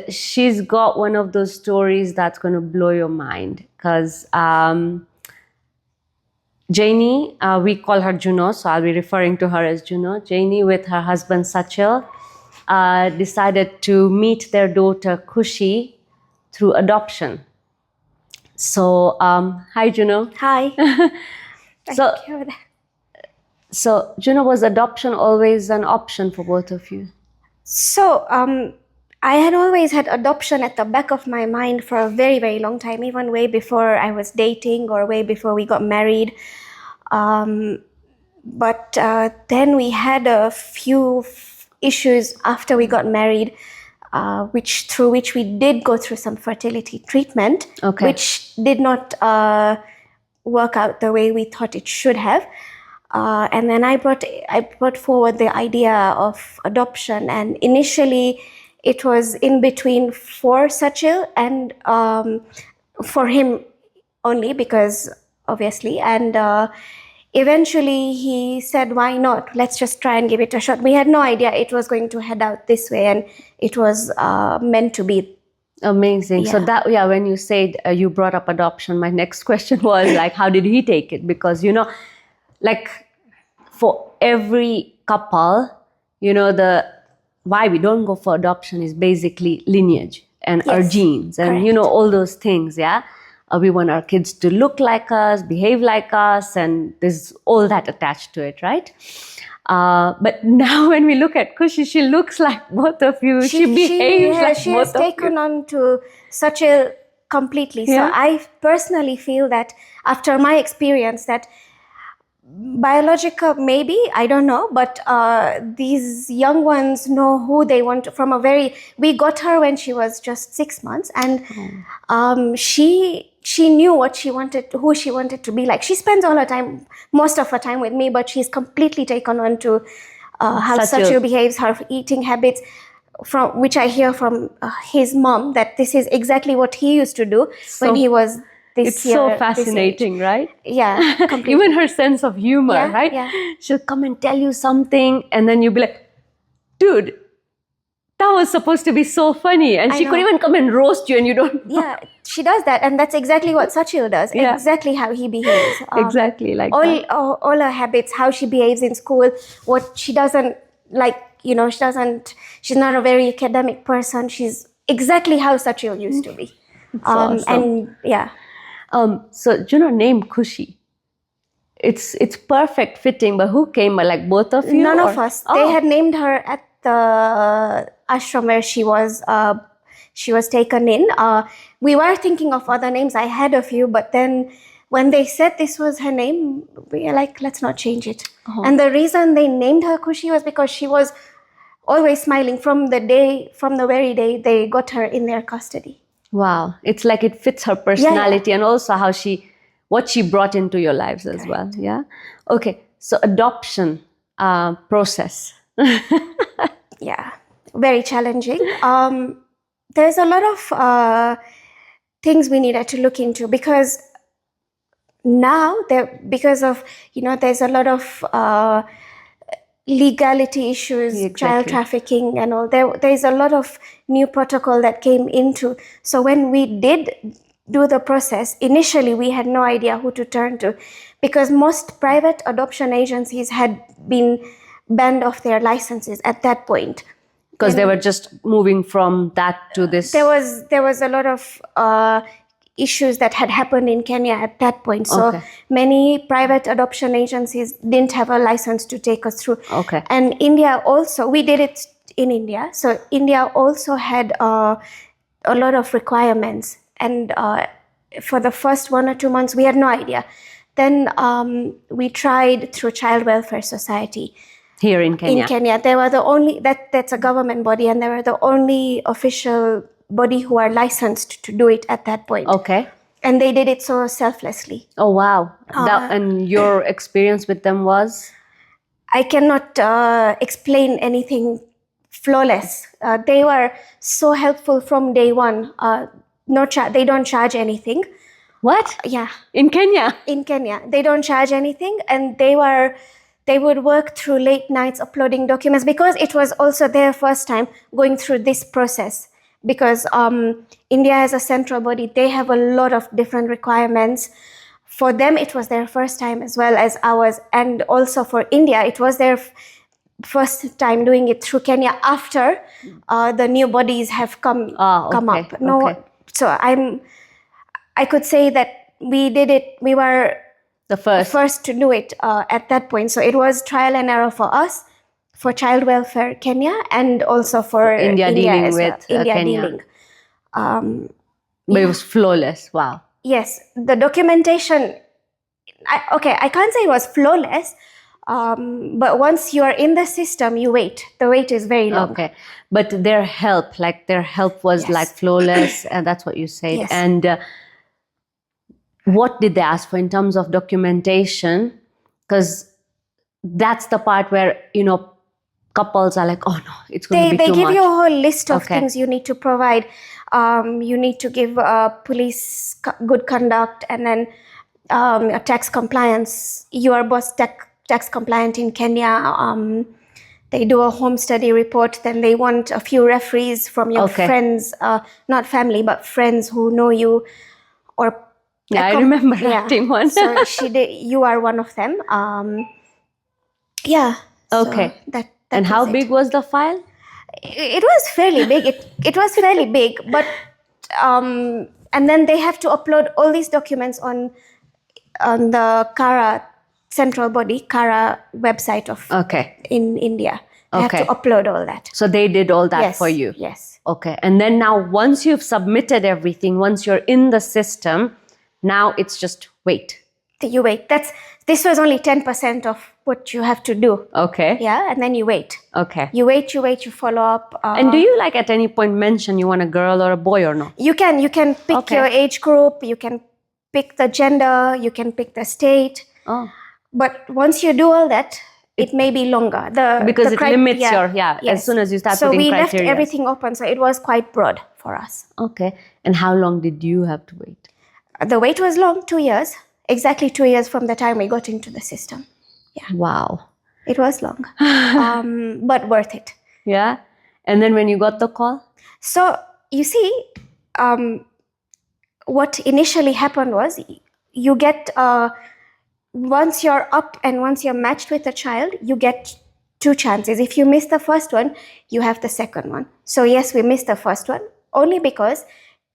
She's got one of those stories that's going to blow your mind because Janie, we call her Juno, so I'll be referring to her as Juno. Janie, with her husband Sachil, decided to meet their daughter Kushi through adoption. So, hi Juno. Hi. So, Juno, was adoption always an option for both of you? So, I had always had adoption at the back of my mind for a very, very long time, even way before I was dating or way before we got married. But then we had a few issues after we got married, through which we did go through some fertility treatment, which did not work out the way we thought it should have. And then I brought forward the idea of adoption, and initially it was in between for Sachil and for him only, because obviously, and eventually he said, why not? Let's just try and give it a shot. We had no idea it was going to head out this way, and it was meant to be. Amazing. Yeah. So that, when you said you brought up adoption, my next question was like, how did he take it? Because, like for every couple, why we don't go for adoption is basically lineage and our genes and, correct. All those things. Yeah. We want our kids to look like us, behave like us, and there's all that attached to it, right? But now when we look at Kushi, she looks like both of you. She behaves like both of you. She has taken on to Sachil completely. So I personally feel that after my experience that biological, maybe, I don't know, but these young ones know who they want we got her when she was just 6 months, and she knew what she wanted, who she wanted to be like. She spends most of her time with me, but she's completely taken on to how Sachil behaves, her eating habits, from which I hear from his mom that this is exactly what he used to do when he was it's so fascinating, right? Yeah, completely. Even her sense of humor, right? Yeah. She'll come and tell you something, and then you'll be like, dude, that was supposed to be so funny. And she could even come and roast you, and you don't know. Yeah, she does that. And that's exactly what Sachil does. Yeah. Exactly how he behaves. Exactly like that. All her habits, how she behaves in school, what she doesn't like, she's not a very academic person. She's exactly how Sachil used to be. Awesome. And yeah. So Juno named Kushi. It's perfect fitting, but who came? Like both of you? None of us. They had named her at the ashram where she was taken in. We were thinking of other names. I had a few, but then when they said this was her name, we were like, let's not change it. And the reason they named her Kushi was because she was always smiling from the very day they got her in their custody. Wow. It's like it fits her personality and also what she brought into your lives as well. Yeah. Okay. So adoption process. Yeah. Very challenging. There's a lot of things we needed to look into, because now there's a lot of legality issues, child trafficking and all. There's a lot of new protocol that came into. So when we did do the process, initially we had no idea who to turn to, because most private adoption agencies had been banned off their licenses at that point. Because they were just moving from that to this. There was a lot of issues that had happened in Kenya at that point. So many private adoption agencies didn't have a license to take us through. And India also, we did it in India. So India also had a lot of requirements. And for the first 1 or 2 months, we had no idea. Then we tried through Child Welfare Society. Here in Kenya? In Kenya. They were the only, that's a government body, and they were the only official body who are licensed to do it at that point. And they did it so selflessly. Oh, wow. And your experience with them was? I cannot explain anything flawless. They were so helpful from day one. They don't charge anything. What? Yeah. In Kenya? In Kenya. They don't charge anything, and they would work through late nights uploading documents, because it was also their first time going through this process. because India has a central body. They have a lot of different requirements. For them, it was their first time as well as ours. And also for India, it was their first time doing it through Kenya after the new bodies have come up. So I could say that we did it. We were the first to do it at that point. So it was trial and error for us, for Child Welfare Kenya, and also for India dealing as with well. India Kenya. dealing. But it was flawless. Wow. Yes, the documentation. I can't say it was flawless. But once you are in the system, you wait. The wait is very long. Okay, but their help was like flawless, and that's what you said. Yes. And what did they ask for in terms of documentation? Because that's the part where couples are like, oh no, it's going to be too much. They give you a whole list of things you need to provide. You need to give police good conduct, and then a tax compliance. You are both tax compliant in Kenya. They do a home study report. Then they want a few referees from your friends, not family, but friends who know you. Or I remember writing one. So you are one of them. Yeah. Okay. So and how big was the file? It was fairly big. It was fairly big, but and then they have to upload all these documents on the CARA central body, CARA website of in India. They have to upload all that. So they did all that for you? Yes. Okay. And then now once you've submitted everything, once you're in the system, now it's just wait. You wait. This was only 10% of what you have to do. Okay. Yeah, and then you wait. Okay. You wait, you follow up. And do you at any point mention you want a girl or a boy or no? You can pick your age group, you can pick the gender, you can pick the state. Oh. But once you do all that, it may be longer. Because it limits as soon as you start putting criteria. So we left everything open, so it was quite broad for us. Okay. And how long did you have to wait? The wait was long, 2 years. Exactly 2 years from the time we got into the system. Yeah. Wow. It was long, but worth it. Yeah. And then when you got the call? So you see, what initially happened was you get, once you're up and once you're matched with a child, you get 2 chances. If you miss the first one, you have the second one. So yes, we missed the first one only because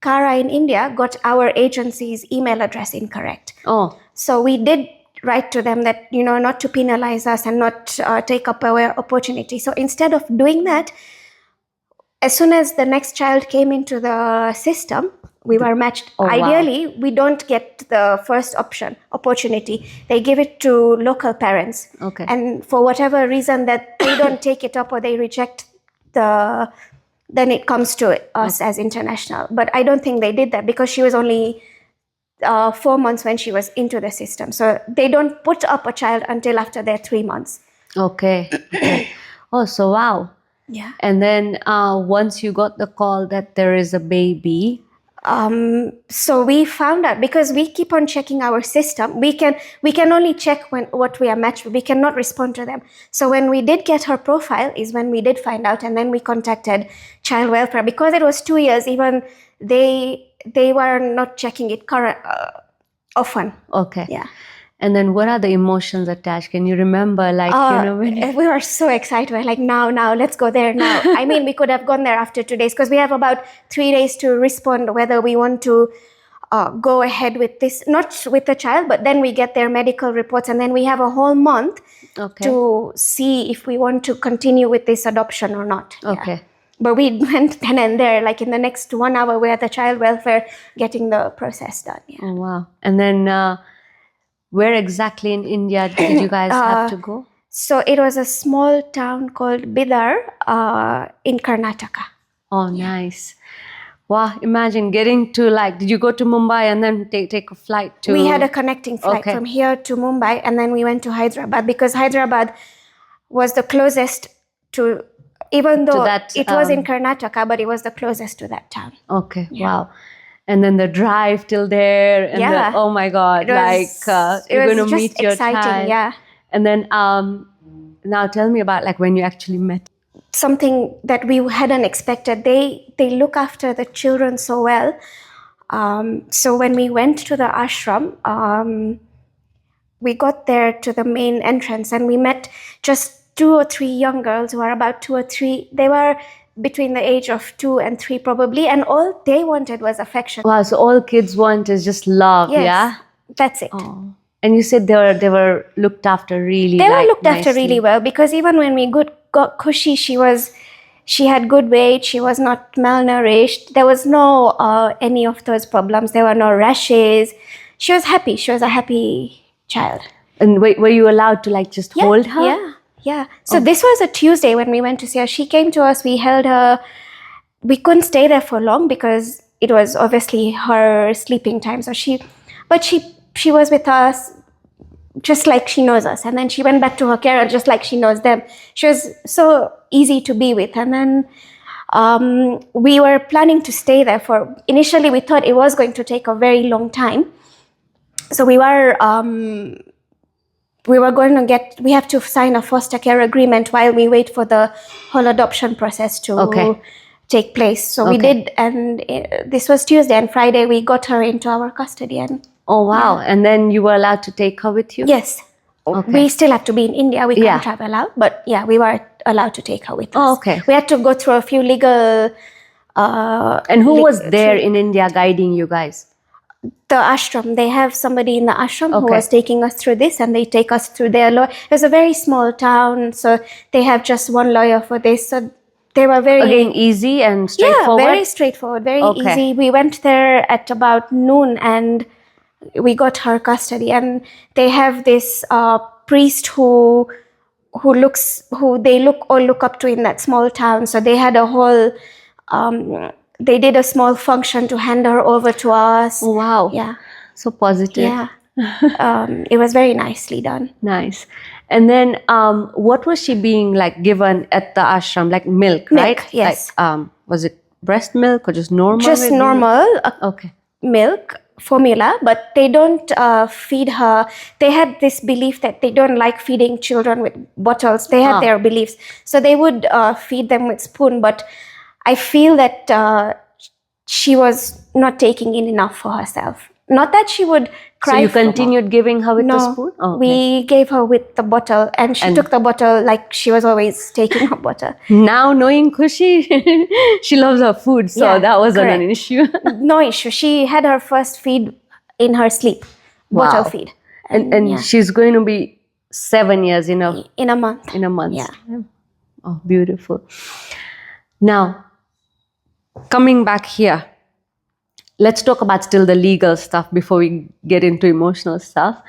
CARA in India got our agency's email address incorrect. Oh. So we did write to them that, not to penalize us and not take up our opportunity. So instead of doing that, as soon as the next child came into the system, we were matched. Ideally, we don't get the first opportunity. They give it to local parents. Okay. And for whatever reason that they don't take it up or they reject then it comes to us as international. But I don't think they did that because she was only 4 months when she was into the system. So they don't put up a child until after they're 3 months. Okay. Oh, so wow. Yeah. And then once you got the call that there is a baby. So we found out, because we keep on checking our system. We can only check what we are matched with. We cannot respond to them. So when we did get her profile is when we did find out, and then we contacted Child Welfare because it was 2 years. Even they were not checking it often. Okay. Yeah. And then what are the emotions attached? Can you remember, when we were so excited. We're like, now, let's go there now. I mean, we could have gone there after 2 days because we have about 3 days to respond whether we want to go ahead with this, not with the child, but then we get their medical reports, and then we have a whole month to see if we want to continue with this adoption or not. Okay. Yeah. But we went then and there, in the next 1 hour, we're at the Child Welfare getting the process done. Yeah. Oh, wow. And then where exactly in India did you guys have to go? So it was a small town called Bidar in Karnataka. Oh, nice. Wow, imagine getting to did you go to Mumbai and then take a flight to... We had a connecting flight from here to Mumbai, and then we went to Hyderabad because Hyderabad was the closest to, even though it was in Karnataka, but it was the closest to that town. Okay, wow. And then the drive till there, and oh my God, you're going to meet your child. Yeah. And then now tell me about when you actually met. something that we hadn't expected. They look after the children so well. So when we went to the ashram, we got there to the main entrance and we met just 2 or 3 young girls who are about 2 or 3. They were between the age of 2 and 3 probably, and all they wanted was affection. Wow, so all kids want is just love, Yes, yeah? that's it. Oh. And you said they were looked after really They were looked nicely. after really well, because even when we got Kushi, she had good weight, she was not malnourished, there was no any of those problems, there were no rashes. She was happy, she was a happy child. And were you allowed to like just hold her? Yeah. So this was a Tuesday when we went to see her. She came to us, we held her. We couldn't stay there for long because it was obviously her sleeping time. So she was with us just like she knows us. And then she went back to her carer just like she knows them. She was so easy to be with. And then we were planning to stay there initially we thought it was going to take a very long time. So we have to sign a foster care agreement while we wait for the whole adoption process to take place. So we did, and this was Tuesday, and Friday we got her into our custody. And oh wow! And then you were allowed to take her with you? Yes. Okay. We still have to be in India. We can't travel out, but we were allowed to take her with us. Oh, okay. We had to go through a few legal. And who was there in India guiding you guys? The ashram. They have somebody in the ashram who was taking us through this, and they take us through their lawyer. It was a very small town, so they have just one lawyer for this. So they were very easy and straightforward. Yeah, very straightforward, very easy. We went there at about noon, and we got her custody. And they have this priest who they all look up to in that small town. So they had a whole. They did a small function to hand her over to us. Oh, wow. Yeah. So positive. Yeah. It was very nicely done. Nice. And then what was she being like given at the ashram? Like milk, right? Yes. Like, was it breast milk or just normal? Just normal milk formula, but they don't feed her. They had this belief that they don't like feeding children with bottles. They had their beliefs. So they would feed them with spoon, but I feel that she was not taking in enough for herself. Not that she would cry. So you continued giving her with the spoon? No, we gave her with the bottle, and she took the bottle like she was always taking her bottle. Now knowing Kushi, she loves her food, so that wasn't an issue. No issue. She had her first feed in her sleep, bottle feed. And she's going to be 7 years in a month. In a month. Yeah. Oh, beautiful. Now, coming back here, let's talk about still the legal stuff before we get into emotional stuff.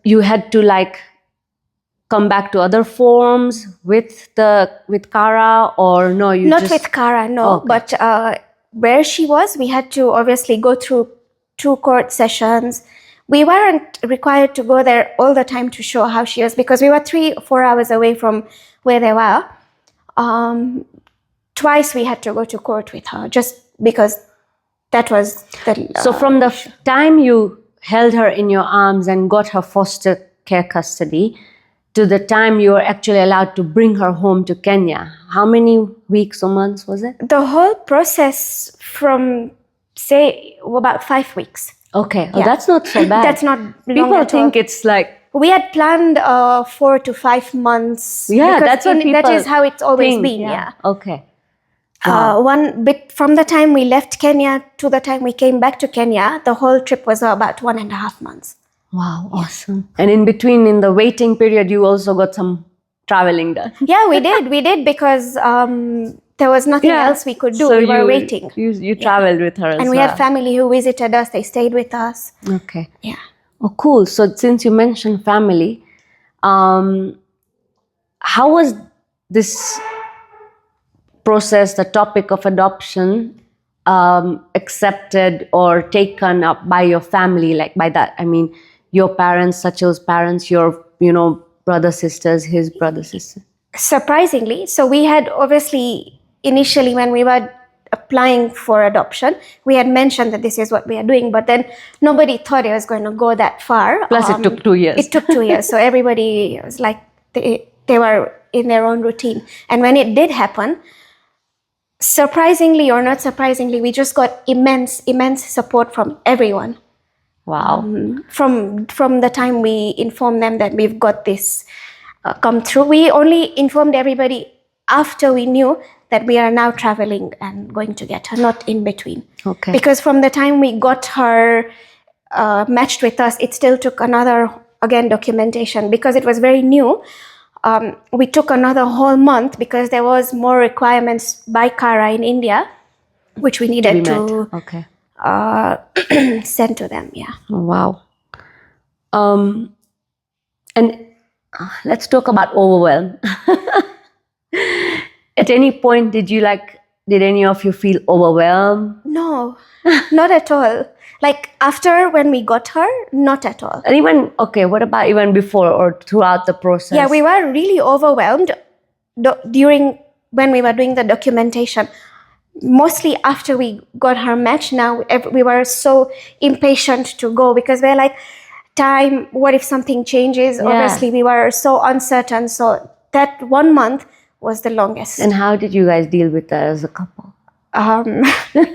You had to like come back to other forms with Kara, or no? Not with Kara, no. But where she was, we had to obviously go through 2 court sessions. We weren't required to go there all the time to show how she was, because we were 3-4 hours away from where they were. Twice we had to go to court with her, just because that was the... So from the time you held her in your arms and got her foster care custody to the time you were actually allowed to bring her home to Kenya, how many weeks or months was it? The whole process from, say, about 5 weeks. Okay. Oh, that's not so bad. That's not long People think it's like... We had planned 4 to 5 months. Yeah, that's what people that is how it's always been. Yeah. Okay. One bit from the time we left Kenya to the time we came back to Kenya, the whole trip was about 1.5 months. Wow, awesome. And in between, in the waiting period, you also got some traveling done. Yeah, we did because there was nothing else we could do. So we were waiting. You traveled with her as well. And we had family who visited us. They stayed with us. Okay. Yeah. Oh, cool. So since you mentioned family, how was this process, the topic of adoption, accepted or taken up by your family? Like by that, I mean, your parents, Sachal's parents, your, brother, sisters, his brother, sister. Surprisingly, so we had obviously initially when we were applying for adoption, we had mentioned that this is what we are doing, but then nobody thought it was going to go that far. Plus it took 2 years. It took 2 years. So everybody was like, they were in their own routine. And when it did happen, surprisingly or not surprisingly, we just got immense support from everyone. Wow. From the time we informed them that we've got this come through, we only informed everybody after we knew that we are now traveling and going to get her, not in between. Okay. Because from the time we got her matched with us, it still took another, again, documentation, because it was very new. We took another whole month because there was more requirements by Kara in India, which we needed to okay. Send to them. Yeah. Wow. And let's talk about overwhelm. At any point, did any of you feel overwhelmed? No, not at all. Like after when we got her, not at all. And even, okay, what about even before or throughout the process? Yeah, we were really overwhelmed during when we were doing the documentation. Mostly after we got her match, now we were so impatient to go because we're like, time, what if something changes? Yeah. Obviously, we were so uncertain. So that 1 month was the longest. And how did you guys deal with that as a couple?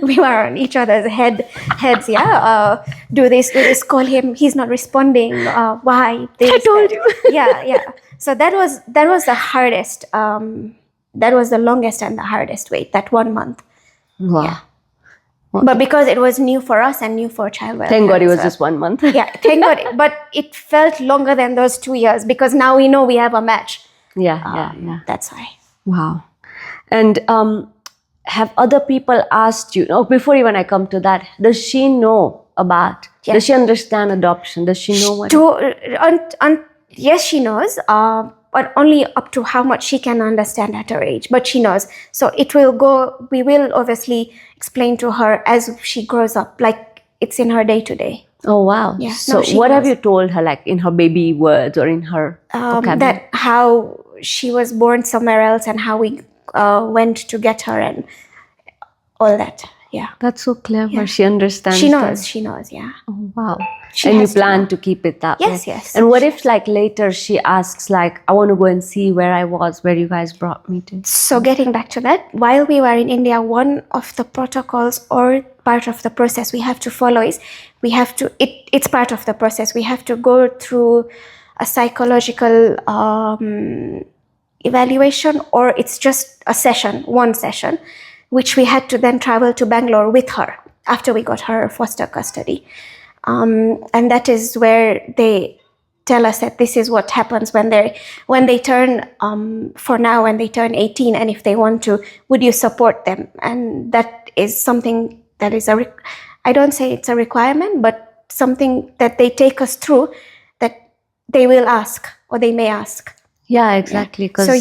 We were on each other's heads. Yeah, do this, call him. He's not responding. Why? I told you. Yeah. So that was the hardest. That was the longest and the hardest wait. That 1 month. Wow. Yeah. But because it was new for us and new for child welfare. Thank God it was just 1 month. Yeah, thank God. But it felt longer than those 2 years because now we know we have a match. Yeah. That's why. Wow. And have other people asked you, before even I come to that, does she know about, does she understand adoption? Does she know what? Yes, she knows, but only up to how much she can understand at her age. But she knows. So we will obviously explain to her as she grows up, like it's in her day-to-day. Oh, wow. Yeah, so what have you told her, like in her baby words or in her vocabulary? That how she was born somewhere else and how we went to get her and all that. Yeah. That's so clever. Yeah. She understands. She knows. Yeah. Oh, wow. And you plan to keep it that way? Yes. And what if later she asks I want to go and see where I was, where you guys brought me to? So getting back to that, while we were in India, one of the protocols or part of the process we have to follow is it's part of the process. We have to go through a psychological evaluation, or it's just one session, which we had to then travel to Bangalore with her after we got her foster custody. And that is where they tell us that this is what happens when they turn, for now, when they turn 18, and if they want to, would you support them? And that is something that is I don't say it's a requirement, but something that they take us through that they will ask or they may ask. Yeah, exactly. Yeah. So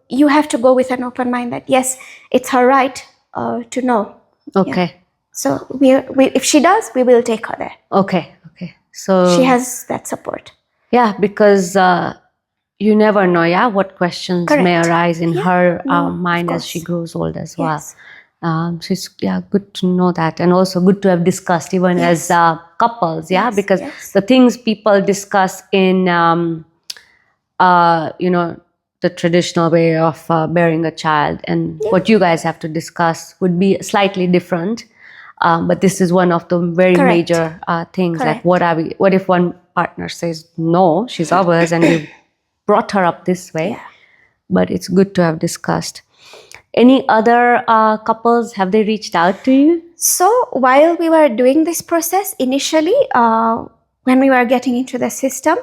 you have to go with an open mind that yes, it's her right to know. Okay. Yeah. So if she does, we will take her there. Okay. So she has that support. Yeah, because you never know, what questions may arise in her mind as she grows old as well. So it's good to know that, and also good to have discussed even as couples, because the things people discuss in the traditional way of bearing a child and what you guys have to discuss would be slightly different. But this is one of the very major things. Like, what if one partner says, no, she's ours, and we brought her up this way. Yeah. But it's good to have discussed. Any other couples, have they reached out to you? So while we were doing this process, initially, when we were getting into the system,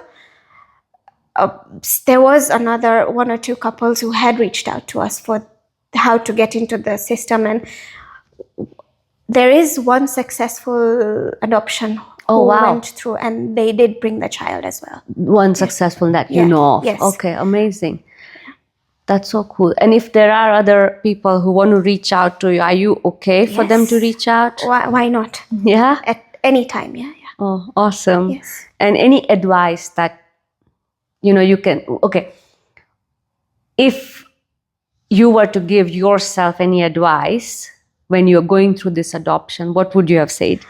there was another 1 or 2 couples who had reached out to us for how to get into the system. And there is one successful adoption who went through, and they did bring the child as well. One successful that you know of. Yes. Okay, amazing. That's so cool. And if there are other people who want to reach out to you, are you okay for them to reach out? Why not? Yeah? At any time, yeah. Oh, awesome. Yes. And any advice that, you can... Okay. If you were to give yourself any advice when you're going through this adoption, what would you have said?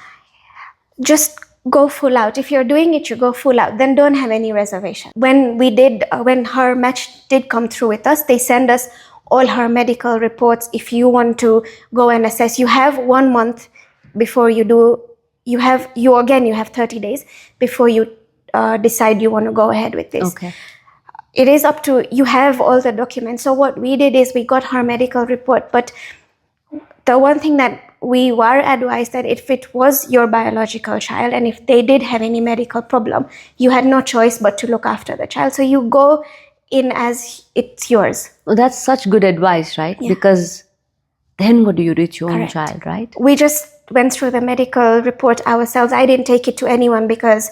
Just go full out. If you're doing it, you go full out. Then don't have any reservation. When her match did come through with us, they send us all her medical reports. If you want to go and assess, you have 1 month before you do. You have 30 days before you decide you want to go ahead with this. Okay. It is up to you. Have all the documents. So what we did is we got her medical report, but the one thing that we were advised that if it was your biological child and if they did have any medical problem, you had no choice but to look after the child. So you go in as it's yours. Well, that's such good advice, right? Yeah. Because then what do you do with your own Correct. child, right? We just went through the medical report ourselves. I didn't take it to anyone because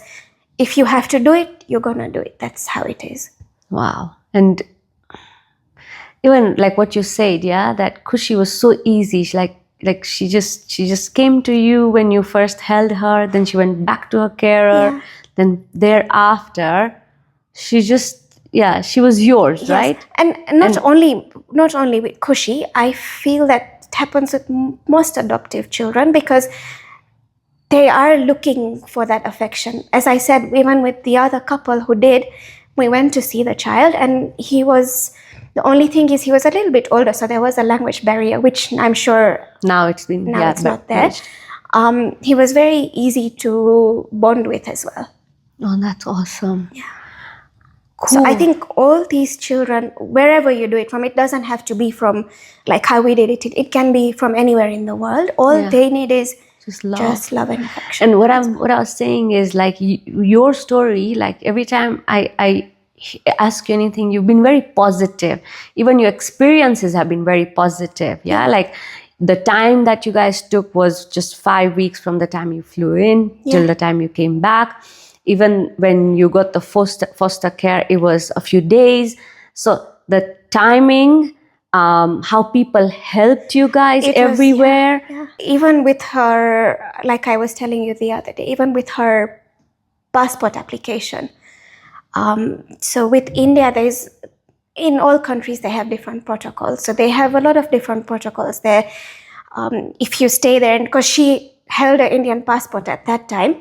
if you have to do it, you're gonna do it. That's how it is. Wow. And even like what you said, yeah, that Khushi was so easy. She just came to you when you first held her, then she went back to her carer, Yeah. then thereafter she was yours, Yes. right? And not only with Khushi, I feel that it happens with most adoptive children because they are looking for that affection. As I said, even with the other couple who did, we went to see the child, and the only thing is he was a little bit older, so there was a language barrier, which I'm sure Now it's not there. He was very easy to bond with as well. Oh, that's awesome. Yeah. Cool. So I think all these children, wherever you do it from, it doesn't have to be from like how we did it. It can be from anywhere in the world. All they need is just love and affection. And what I was saying is like your story, like every time I ask you anything, you've been very positive. Even your experiences have been very positive. Yeah. Like the time that you guys took was just 5 weeks from the time you flew in till the time you came back. Even when you got the foster care, it was a few days. So the timing, how people helped you guys everywhere. Even with her, like I was telling you the other day, even with her passport application. So with India, in all countries, they have different protocols. So they have a lot of different protocols there. If you stay there, and because she held an Indian passport at that time,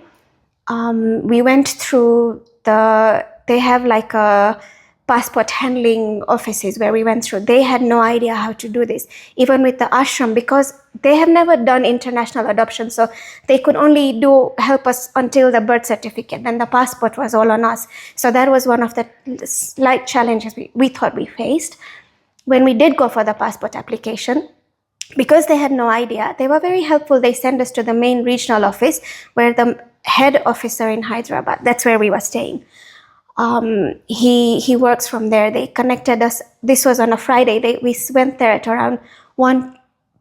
we went through they have like a passport handling offices where we went through. They had no idea how to do this. Even with the ashram, because they have never done international adoption, so they could only help us until the birth certificate, and the passport was all on us. So that was one of the slight challenges we thought we faced. When we did go for the passport application, because they had no idea, they were very helpful. They sent us to the main regional office where the head officer in Hyderabad, that's where we were staying. He works from there. They connected us. This was on a Friday. We went there at around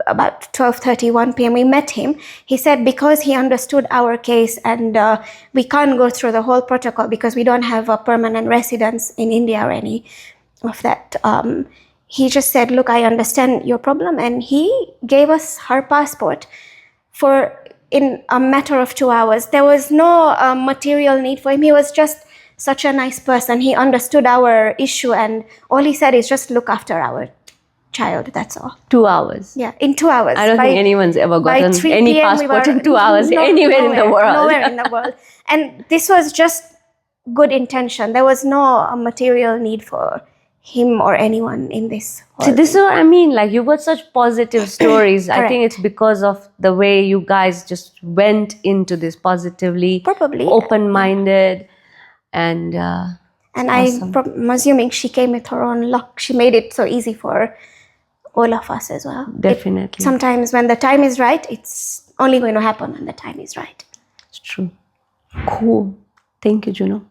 about 12:30, 1 p.m. We met him. He said because he understood our case and we can't go through the whole protocol because we don't have a permanent residence in India or any of that. He just said, look, I understand your problem. And he gave us her passport in a matter of 2 hours. There was no material need for him. He was just such a nice person. He understood our issue, and all he said is just look after our child. That's all. 2 hours. Yeah, in 2 hours. I don't think anyone's ever gotten any passport in 2 hours anywhere in the world. Nowhere in the world. And this was just good intention. There was no material need for him or anyone in this. So this is what I mean. Like, you've got such positive stories. I think it's because of the way you guys just went into this positively, probably open-minded, and awesome. I'm assuming she came with her own luck. She made it so easy for all of us as well. Definitely. Sometimes when the time is right, it's only going to happen when the time is right. It's true. Cool. Thank you, Juno.